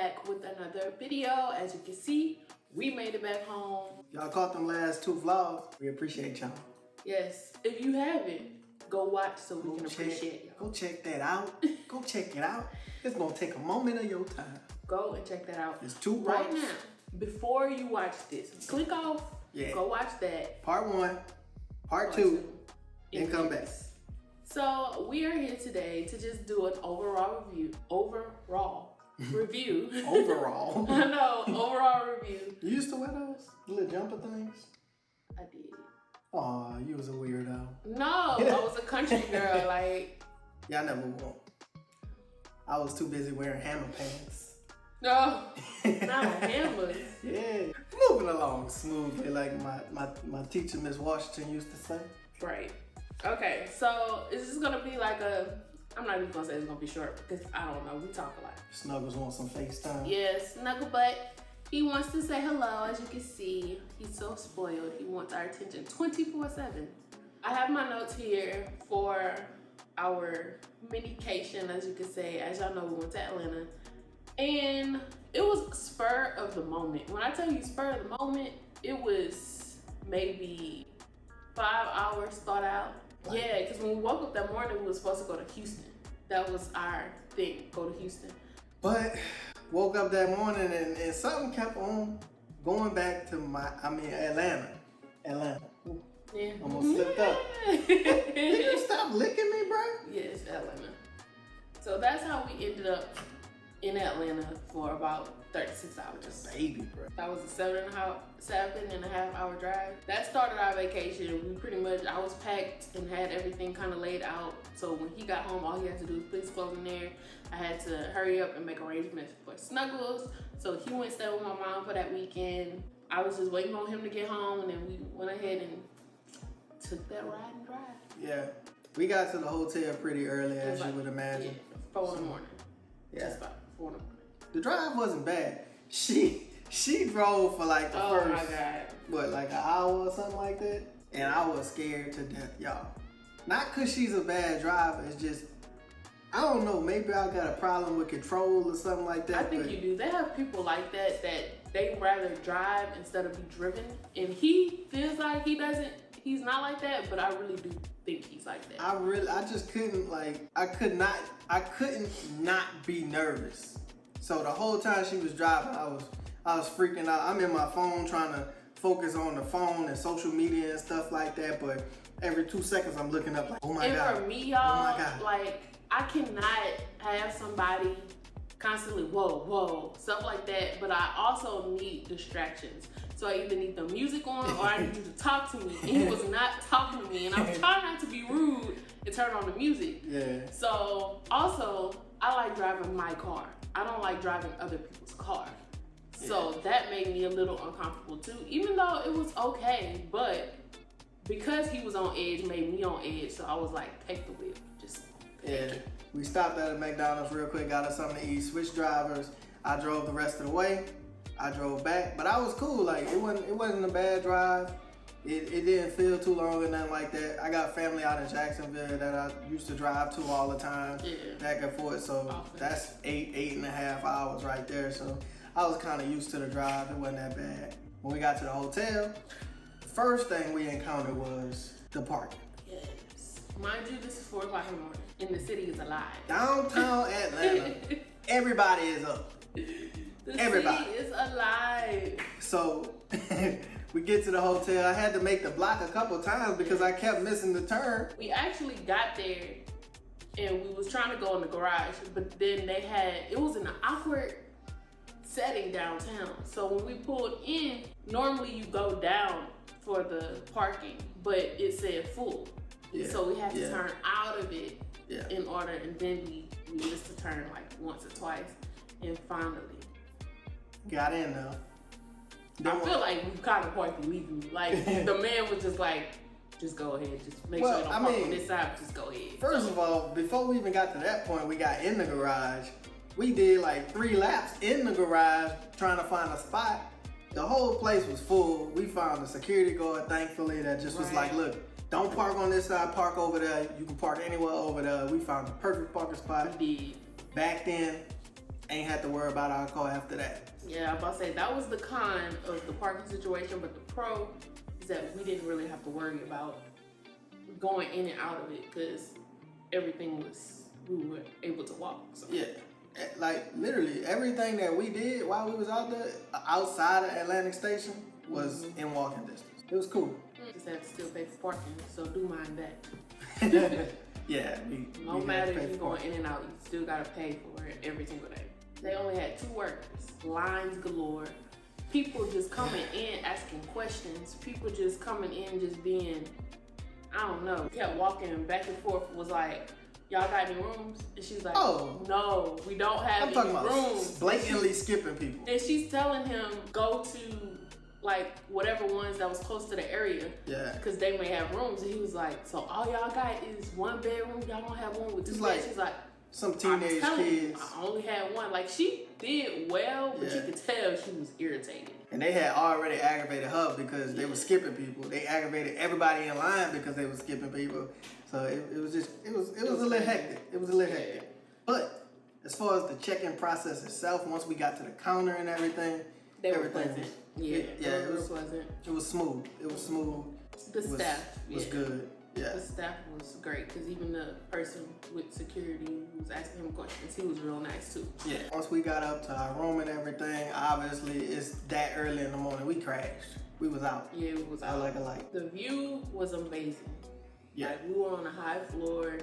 back with another video. As you can see, we made it back home. Y'all caught them last 2 vlogs. We appreciate y'all. Yes, if you haven't, go watch so we can appreciate y'all. Go check that out. Go check it out. It's gonna take a moment of your time. Go and check that out. It's 2 parts. Right now, before you watch this, click off, go watch that. Part 1, part 2, and come back. So we are here today to just do an overall review. Overall. I know, overall review. You used to wear those little jumper things? I did. Aw, you was a weirdo. No, I was a country girl, like. Yeah, I never wore. I was too busy wearing hammer pants. No, not hammers. Yeah. Moving along smoothly, like my teacher, Miss Washington, used to say. Right. Okay, so it's just gonna be like I'm not even gonna say it's gonna be short because I don't know, we talk a lot. Snuggles wants some FaceTime. Yes, Snuggle Butt. He wants to say hello, as you can see. He's so spoiled. He wants our attention 24/7. I have my notes here for our minication, as you can say. As y'all know, we went to Atlanta. And it was spur of the moment. When I tell you spur of the moment, it was maybe 5 hours thought out. Yeah, because when we woke up that morning, we were supposed to go to Houston. That was our thing, go to Houston. But woke up that morning and something kept on going back to Atlanta. Ooh, yeah. Almost slipped up. Did you stop licking me, bro? Yes, Atlanta. So that's how we ended up in Atlanta for about 36 hours. Baby, bro. That was a 7.5 hour drive. That started our vacation. We pretty much, I was packed and had everything kind of laid out. So when he got home, all he had to do was put his clothes in there. I had to hurry up and make arrangements for Snuggles. So he went stay with my mom for that weekend. I was just waiting on him to get home, and then we went ahead and took that ride and drive. Yeah. We got to the hotel pretty early, as you would imagine. Yeah, 4 in the morning. Yeah. Just about 4 in the morning. The drive wasn't bad. She drove for like the first, my God. what, like an hour or something like that? And I was scared to death, y'all. Not because she's a bad driver, it's just, I don't know, maybe I got a problem with control or something like that. I think you do. They have people like that they rather drive instead of be driven. And he feels like he's not like that, but I really do think he's like that. I just couldn't, like, I couldn't not be nervous. So the whole time she was driving, I was freaking out. I'm in my phone trying to focus on the phone and social media and stuff like that, but every 2 seconds I'm looking up like, oh my God. And for me, y'all, oh my God. like, I cannot have somebody constantly, whoa, stuff like that, but I also need distractions. So I either need the music on or I need you to talk to me. And he was not talking to me, and I was trying not to be rude and turn on the music. Yeah. So also, I like driving my car. I don't like driving other people's car. So that made me a little uncomfortable too, even though it was okay, but because he was on edge, made me on edge. So I was like, take the wheel, just take it. We stopped at a McDonald's real quick, got us something to eat, switched drivers. I drove the rest of the way. I drove back, but I was cool. Like it wasn't a bad drive. It didn't feel too long or nothing like that. I got family out in Jacksonville that I used to drive to all the time, back and forth. So that's 8.5 hours right there. So I was kind of used to the drive. It wasn't that bad. When we got to the hotel, the first thing we encountered was the parking. Yes. Mind you, this is 4 o'clock in the morning, and the city is alive. Downtown Atlanta, everybody is up. Everybody is alive. So we get to the hotel. I had to make the block a couple times because I kept missing the turn. We actually got there and we was trying to go in the garage, but then it was in an awkward setting downtown. So when we pulled in, normally you go down for the parking, but it said full. Yeah. So we had to turn out of it in order, and then we used to turn like once or twice, and finally got in though. I feel like we kind of parked illegally. Like the man was just like, just go ahead, just make sure you don't park on this side, just go ahead. First of all, before we even got to that point, we got in the garage. We did like 3 laps in the garage trying to find a spot. The whole place was full. We found a security guard, thankfully, that just was like, look, don't park on this side, park over there. You can park anywhere over there. We found the perfect parking spot. We did. Backed in. ain't had to worry about our car after that. Yeah, I'm about to say that was the con of the parking situation, but the pro is that we didn't really have to worry about going in and out of it because we were able to walk. So. Yeah, like literally everything that we did while we was out there, outside of Atlantic Station, was in walking distance. It was cool. Just have to still pay for parking, so do mind that. Yeah. No matter if you're going in and out, you still gotta pay for it every single day. They only had 2 workers, lines galore, people just coming in asking questions, people just coming in just being, I don't know, kept walking back and forth, was like, y'all got any rooms? And she's like, oh, no, we don't have any talking about rooms. Blatantly skipping people. And she's telling him, go to like whatever ones that was close to the area, yeah, because they may have rooms. And he was like, so all y'all got is 1 bedroom, y'all don't have one with 2 beds? She's like, some teenage kids. I only had 1. Like, she did well, but you could tell she was irritated. And they had already aggravated her because they were skipping people. They aggravated everybody in line because they were skipping people. So it was a little hectic. It was a little hectic. But as far as the check-in process itself, once we got to the counter and everything, everything was it was pleasant. It was smooth. The staff was good. Yeah. The staff was great because even the person with security who was asking him questions, he was real nice too. Yeah. Once we got up to our room and everything, obviously it's that early in the morning. We crashed. We was out. Yeah, we was out. Like a light. The view was amazing. Yeah. Like, we were on a high floor,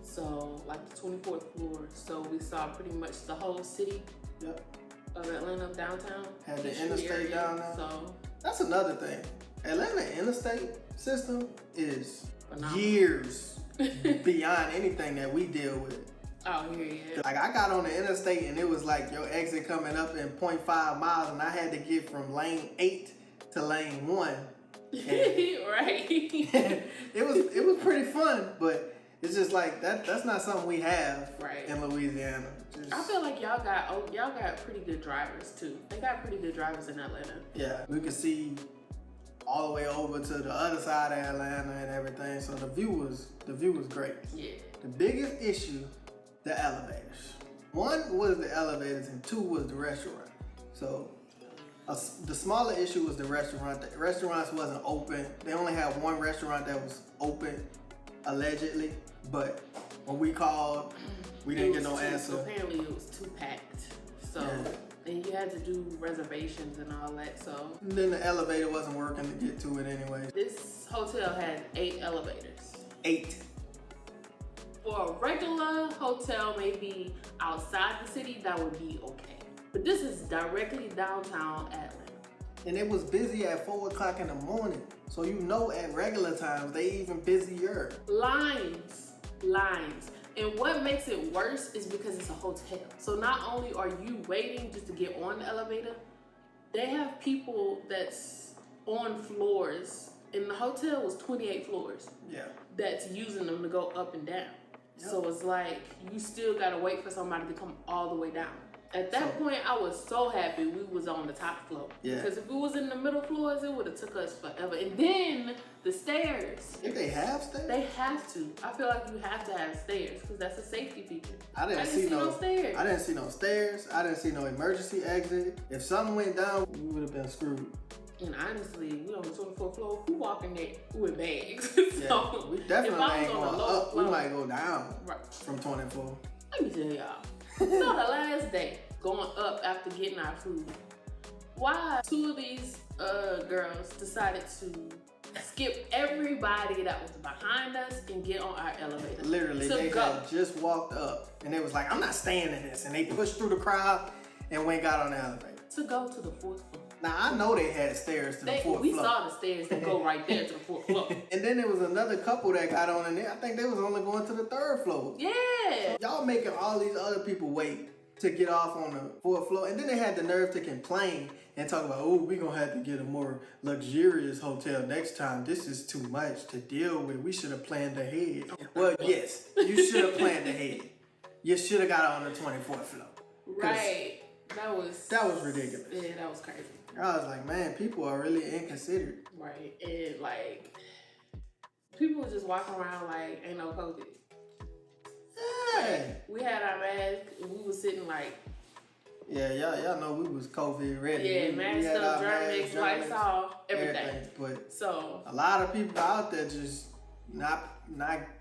so like the 24th floor. So we saw pretty much the whole city. Yep. Of Atlanta downtown. Had the interstate down there. So that's another thing. Atlanta interstate system is phenomenal. Years beyond anything that we deal with. Oh, yeah. Like, I got on the interstate and it was like your exit coming up in 0.5 miles and I had to get from lane 8 to lane 1. Right. it was pretty fun, but it's just like that's not something we have in Louisiana. I feel like y'all got pretty good drivers too. They got pretty good drivers in Atlanta. Yeah, we could see all the way over to the other side of Atlanta and everything. So the view was great. Yeah. The biggest issue, the elevators. 1 was the elevators and 2 was the restaurant. So the smaller issue was the restaurant. The restaurants wasn't open. They only had 1 restaurant that was open, allegedly. But when we called, we didn't get no answer. Apparently it was too packed. So, and you had to do reservations and all that, so. And then the elevator wasn't working to get to it anyway. This hotel had 8 elevators. 8. For a regular hotel, maybe outside the city, that would be okay. But this is directly downtown Atlanta. And it was busy at 4 o'clock in the morning. So you know at regular times, they even busier. Lines. And what makes it worse is because it's a hotel. So not only are you waiting just to get on the elevator, they have people that's on floors, and the hotel was 28 floors. Yeah. That's using them to go up and down. Yep. So it's like, you still gotta wait for somebody to come all the way down. At that point, I was so happy we was on the top floor. Yeah. Because if it was in the middle floors, it would have took us forever. And then the stairs. If they have stairs? They have to. I feel like you have to have stairs because that's a safety feature. I didn't see no stairs. I didn't see no stairs. I didn't see no emergency exit. If something went down, we would have been screwed. And honestly, we on the 24th floor. Who walking there with bags? So yeah, we definitely ain't going up. We might go down from 24. Let me tell y'all. So the last day, going up after getting our food, why 2 of these girls decided to skip everybody that was behind us and get on our elevator. Literally, they had just walked up and they was like, I'm not staying in this. And they pushed through the crowd and got on the elevator. To go to the 4th floor. Now, I know they had stairs to the 4th floor. We saw the stairs that go right there to the 4th floor. And then there was another couple that got on in there. I think they was only going to the 3rd floor. Yeah. So y'all making all these other people wait to get off on the 4th floor. And then they had the nerve to complain and talk about, oh, we're going to have to get a more luxurious hotel next time. This is too much to deal with. We should have planned ahead. Well, yes, you should have planned ahead. You should have got on the 24th floor. Right. That was ridiculous. Yeah, that was crazy. I was like, man, people are really inconsiderate. Right. And like, people just walking around like ain't no COVID. Yeah. Like, we had our mask and we was sitting like Yeah, y'all know we was COVID ready. Yeah, we masked had up, our Germ-X, lights off, everything. But so a lot of people out there just not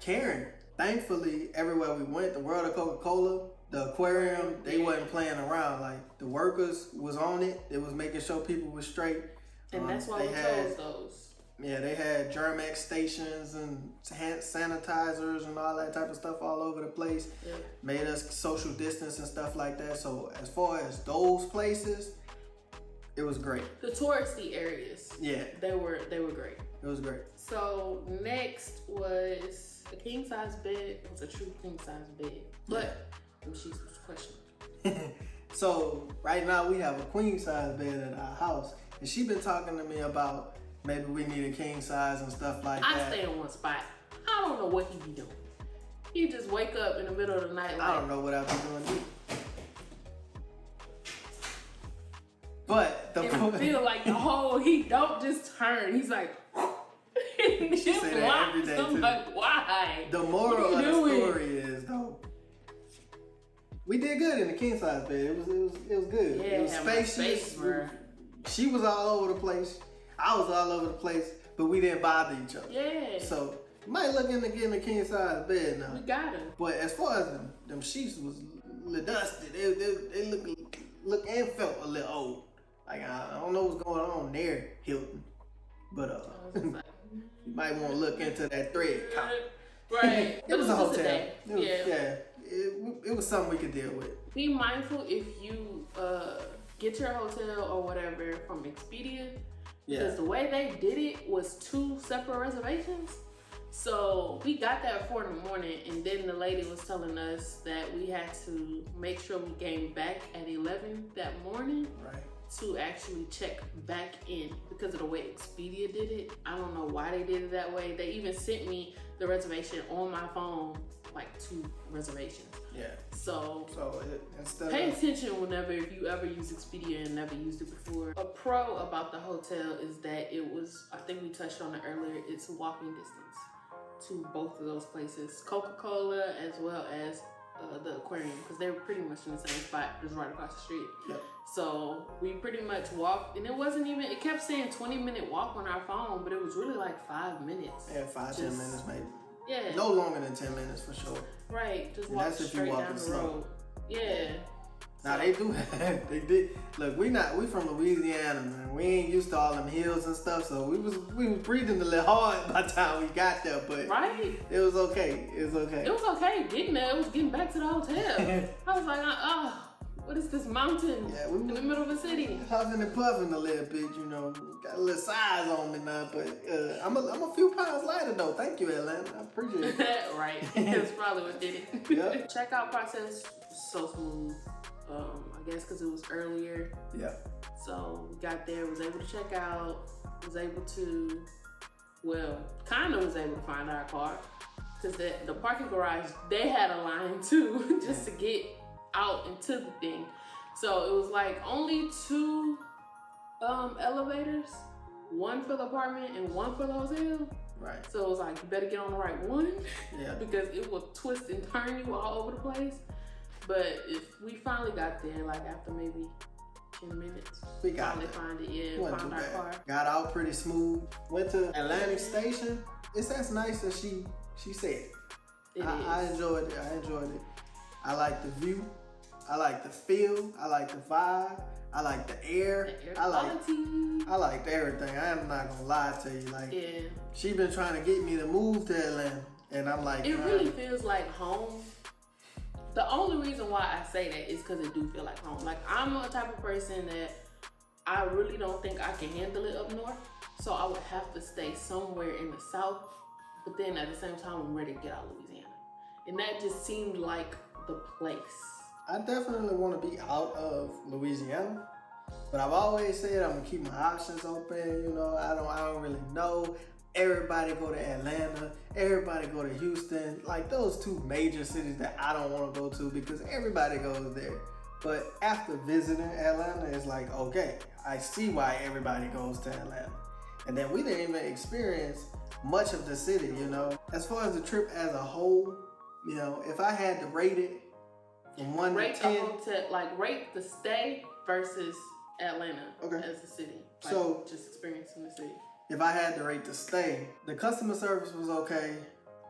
caring. Thankfully, everywhere we went, the World of Coca-Cola, the aquarium, they wasn't playing around. Like, the workers was on it. They was making sure people was straight. And that's why we chose those. Yeah, they had Germ-X stations and hand sanitizers and all that type of stuff all over the place. Yeah. Made us social distance and stuff like that. So as far as those places, it was great. The touristy areas. Yeah. They were great. It was great. So next was a king size bed. It was a true king size bed. But she's was questionable. So right now we have a queen size bed at our house. And she been talking to me about maybe we need a king size and stuff like that. I stay in one spot. I don't know what he be doing. He just wake up in the middle of the night like, I don't know what I be doing either. But the point, feel like the whole, he don't just turn. He's like, she say that every day I'm too. like, why? The moral of the story is though, we did good in the king size bed. It was good. Yeah, it was spacious. She was all over the place. I was all over the place, but we didn't bother each other. Yeah. So you might look into getting a king size bed now. We got him. But as far as them sheets was a little dusty, they look and felt a little old. Like I don't know what's going on there, Hilton. But you might want to look into that thread count. Right. It was a hotel. Yeah. It was something we could deal with. Be mindful if you get your hotel or whatever from Expedia. Because the way they did it was 2 separate reservations. So we got there at 4 in the morning, and then the lady was telling us that we had to make sure we came back at 11 that morning. Right. To actually check back in because of the way Expedia did it. I don't know why they did it that way. They even sent me the reservation on my phone, like 2 reservations. Yeah. So instead pay attention whenever, if you ever use Expedia and never used it before. A pro about the hotel is that it was, I think we touched on it earlier, it's walking distance to both of those places. Coca-Cola as well as the aquarium, because they were pretty much in the same spot, just right across the street. Yep. So we pretty much walked, and it wasn't even, it kept saying 20-minute walk on our phone, but it was really like 5 minutes. Yeah, 5-10 minutes maybe. Yeah. No longer than 10 minutes for sure. Right, just walk straight down the road. Yeah. Now they do they did. Look, we from Louisiana, man. We ain't used to all them hills and stuff, so we was breathing a little hard by the time we got there, but right. It was okay. It was okay. It was okay getting there. It was getting back to the hotel. I was like, what is this mountain in the middle of the city? Huffing and puffing a little bit, you know. Got a little size on me now, but I'm a few pounds lighter though. Thank you, Atlanta. I appreciate it. Right. That's probably what did it. Yep. Checkout process was so smooth. I guess because it was earlier. Yeah. So we got there, was able to check out, was able to find our car. Because the parking garage, they had a line too, just to get out into the thing. So it was like only 2 elevators, 1 for the apartment and 1 for the hotel. Right. So it was like, you better get on the right one. Yeah. Because it will twist and turn you all over the place. But if we finally got there, like after maybe 10 minutes, we got finally find it. Yeah, found our car. Got out pretty smooth. Went to Atlantic Station. It's as nice as she said. I enjoyed it. I like the view. I like the feel. I like the vibe. I like the air. I liked everything. I am not gonna lie to you. Like, she been trying to get me to move to Atlanta, and I'm like, it really feels like home. The only reason why I say that is because it do feel like home. Like, I'm a type of person that I really don't think I can handle it up north. So I would have to stay somewhere in the south. But then at the same time, I'm ready to get out of Louisiana. And that just seemed like the place. I definitely want to be out of Louisiana. But I've always said I'm going to keep my options open. You know, I don't really know. Everybody go to Atlanta, everybody go to Houston, like those 2 major cities that I don't want to go to because everybody goes there. But after visiting Atlanta, it's like, okay, I see why everybody goes to Atlanta. And then we didn't even experience much of the city, you know. As far as the trip as a whole, you know, if I had to rate it From 1 Rate to the 10. hotel, like rate the stay versus Atlanta as a city. Like, So just experiencing the city. if I had to rate the stay, the customer service was okay.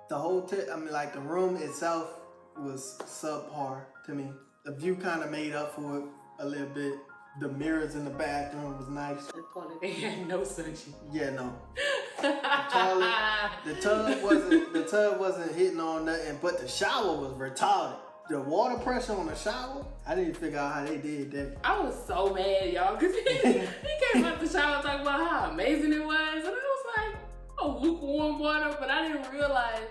The hotel, I mean, like the room itself was subpar to me. The view kind of made up for it a little bit. The mirrors in the bathroom was nice. The toilet, they had no suction. Yeah, no. The tub wasn't hitting on nothing, but the shower was retarded. The water pressure on the shower, I didn't figure out how they did that. I was so mad, y'all, because he came out the shower talking about how amazing it was, and I was like, oh, lukewarm water, but I didn't realize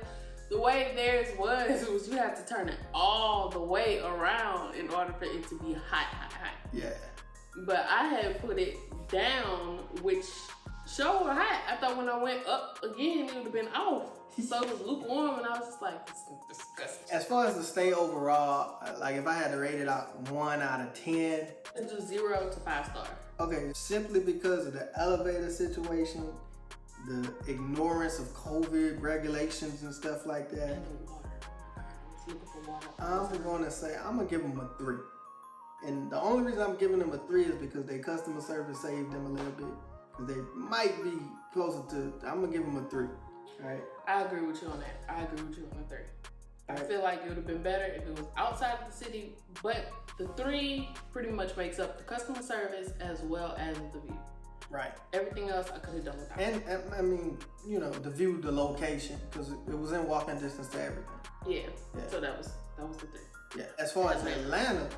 the way theirs was you have to turn it all the way around in order for it to be hot. Yeah. But I had put it down, which showed hot. I thought when I went up again, it would have been off. So it was lukewarm, and I was just like, this is disgusting. As far as the stay overall, like if I had to rate it out 1 out of 10. It's just 0 to 5 star. Okay, simply because of the elevator situation, the ignorance of COVID regulations and stuff like that. And the water. I was looking for water. I'm gonna give them a 3. And the only reason I'm giving them a 3 is because their customer service saved them a little bit. Because they might be closer to, I'm gonna give them a 3. All right. I agree with you on that. I agree with you on the 3. I Right. feel like it would have been better if it was outside of the city, but the 3 pretty much makes up the customer service as well as the view. Right. Everything else I could have done without. And I mean, you know, the view, the location, because it was in walking distance to everything. Yeah. Yeah. So that was the 3. Yeah. As far as Atlanta,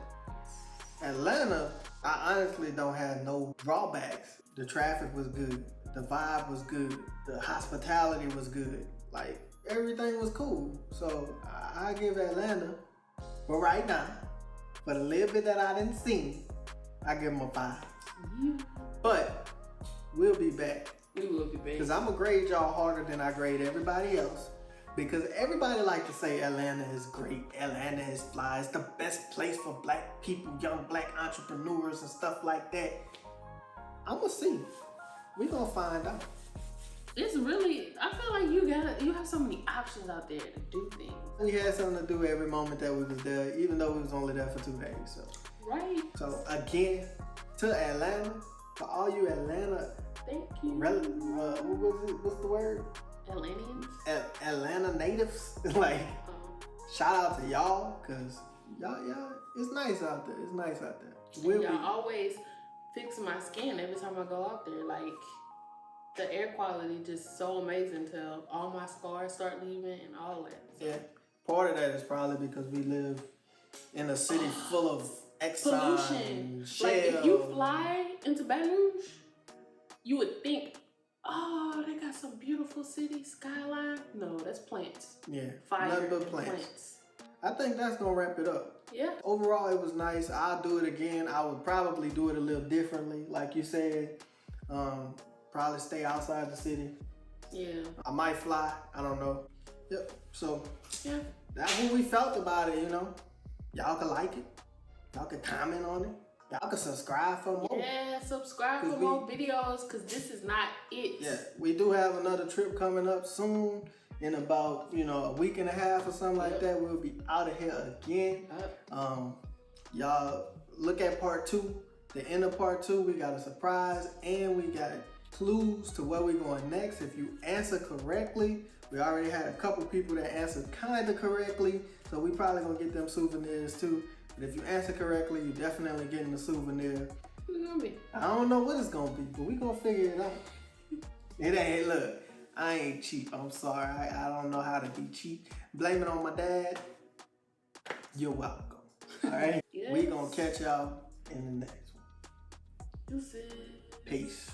I honestly don't have no drawbacks. The traffic was good. The vibe was good. The hospitality was good. Like, everything was cool. So I give Atlanta, for right now, for the little bit that I didn't see, I give them a 5. But we'll be back. We will be back. Because I'm going to grade y'all harder than I grade everybody else. Because everybody like to say Atlanta is great. Atlanta is fly. It's the best place for black people, young black entrepreneurs and stuff like that. I'm going to see. We're going to find out. It's really, I feel like you have so many options out there to do things. We had something to do every moment that we was there, even though we was only there for 2 days. So. Right. So again, to Atlanta, for all you Atlanta, thank you. What's the word? Atlanteans. Atlanta natives. Like, shout out to y'all, cause y'all, it's nice out there. It's nice out there. Y'all always fix my skin every time I go out there. Like, the air quality just so amazing till all my scars start leaving and all that. So. Yeah. Part of that is probably because we live in a city full of pollution. shell. Like, if you fly into Baton Rouge, you would think, oh, they got some beautiful city skyline. No, that's plants. Yeah. Fire Nothing but and plants. I think that's gonna wrap it up. Yeah. Overall, it was nice. I'll do it again. I would probably do it a little differently, like you said. Probably stay outside the city. Yeah. I might fly. I don't know. Yep. So yeah, that's what we felt about it. You know, y'all can like it. Y'all can comment on it. Y'all can subscribe for more. Yeah, subscribe for more videos, because this is not it. Yeah, we do have another trip coming up soon. In about, a week and a half or something like that, we'll be out of here again. Y'all look at part 2. The end of part 2, we got a surprise and we got clues to where we're going next. If you answer correctly, we already had a couple people that answered kind of correctly, so we probably gonna get them souvenirs too. But if you answer correctly, you're definitely getting a souvenir. What's it gonna be? I don't know what it's gonna be, but we gonna figure it out. It ain't, look, I ain't cheap. I'm sorry. I don't know how to be cheap. Blame it on my dad. You're welcome. All right? Yes. We gonna catch y'all in the next one. Deuces. Peace.